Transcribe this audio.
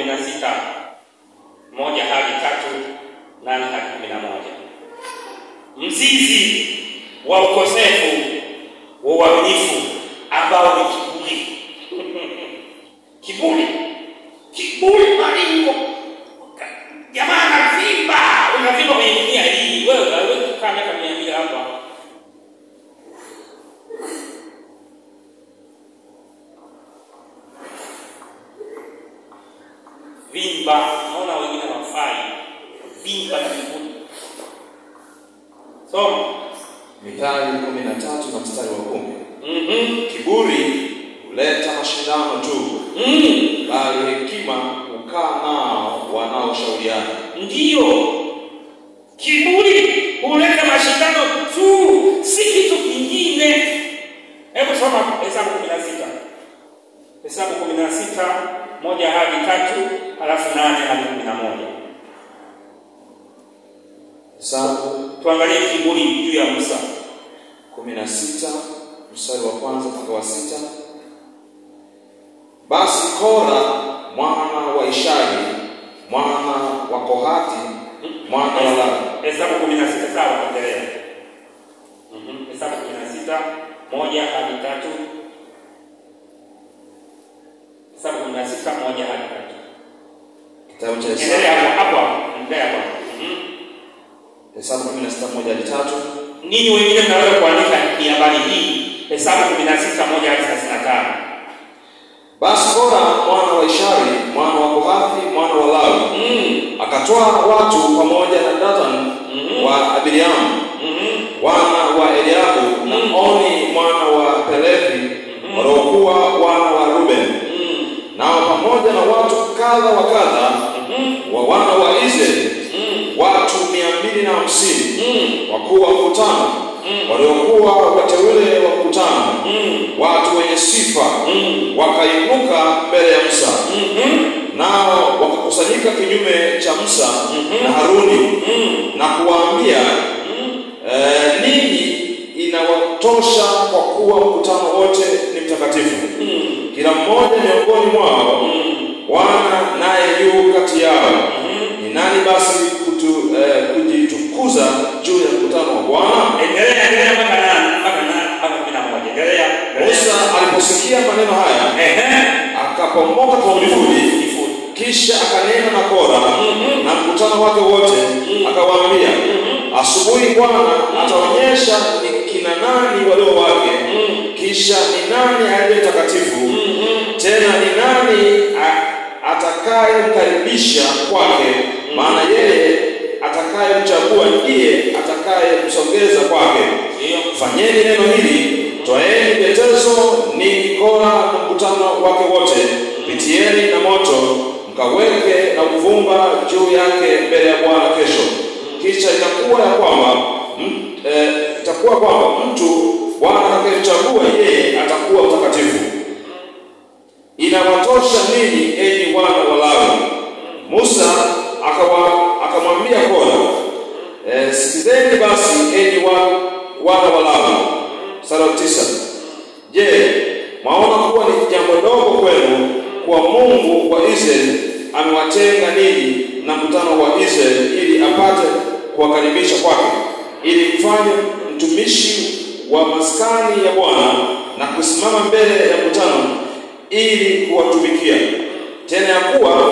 16 1 hadi 3 8 hadi 11. Mzizi wa ukosefu wa uaminifu ambao ni kiburi. Kiburi malingo. Jamaa unavimba kwenye dunia hii. Wewe unaweza kukaa miaka 200 hapa. Vimba, naona wengine hawafai. Vimba na kiburi. Soma Mithali 13 na mstari wa 10. Kiburi huleta mashindano tu, bali hekima hukaa nao wanaoshauriana. Ndiyo. Kiburi huleta mashindano tu, si kitu kingine. Hebu soma Hesabu 16. Hesabu 16 1 hadi 3 halafu 8 hadi 11. Hesabu tuangalie kiburi juu ya Musa. 16 mstari wa kwanza mpaka wa 6. Basi Kora mwana wa Ishari mwana wa Kohati mwana wa Lawi. Hesabu 16 sawa, endelea. Hesabu 16 1 hadi 3. Hesabu 16 1 hadi 3. Kitabu cha Endelea hapo. Endelea hapo. Hesabu 16 1 hadi 3. Ninyi wengine mnaweza kuandika habari hii. Hesabu 16 1 hadi 35. Basi Kora mwana wa Ishari mwana wa Kohathi mwana wa Lawi akatoa watu pamoja na Dathan wa Abiramu wana wa Eliabu na Oni mwana wa Pelethi waliokuwa wana wa Ruben, nao pamoja na watu kadha wa kadha wa wana wa Israeli watu 250 wakuu wa mkutano waliokuwa wateule wa mkutano, watu wenye sifa wakainuka mbele ya Musa. Nao wakakusanyika kinyume cha Musa na Haruni na kuwaambia, ninyi inawatosha kwa kuwa mkutano wote ni mtakatifu, kila mmoja miongoni mwao Bwana naye yu kati yao. Ni nani basi kujitukuza juu ya mkutano wa Bwana? Endelea mpaka 11. Endelea. Musa aliposikia maneno haya, akapomoka kwa uvuli, kisha akanena na Kora na mkutano wake wote, akawaambia, asubuhi Bwana ataonyesha ni kina nani walio wake, kisha ni nani aliye mtakatifu, tena ni nani atakayemkaribisha kwake, maana yeye atakayemchagua ndiye atakayemsogeza kwake. Fanyeni neno hili, toeni betezo ni Kora na mkutano wake wote, pitieni na moto, mkaweke na uvumba juu yake mbele ya Bwana kesho. Kisha itakuwa kwamba mtu Bwana atakayemchagua yeye atakuwa mtakatifu. Inawatosha ninyi enyi wana wa Lawi. Musa akamwambia Kora, sikizeni basi enyi wana wa Lawi. Sura 9. Je, maona kuwa ni jambo dogo kwenu kwa Mungu wa Israeli amewatenga ninyi na mkutano wa Israeli ili apate kuwakaribisha kwake, ili mfanye mtumishi wa maskani ya Bwana na kusimama mbele ya mkutano ili kuwatumikia, tena ya kuwa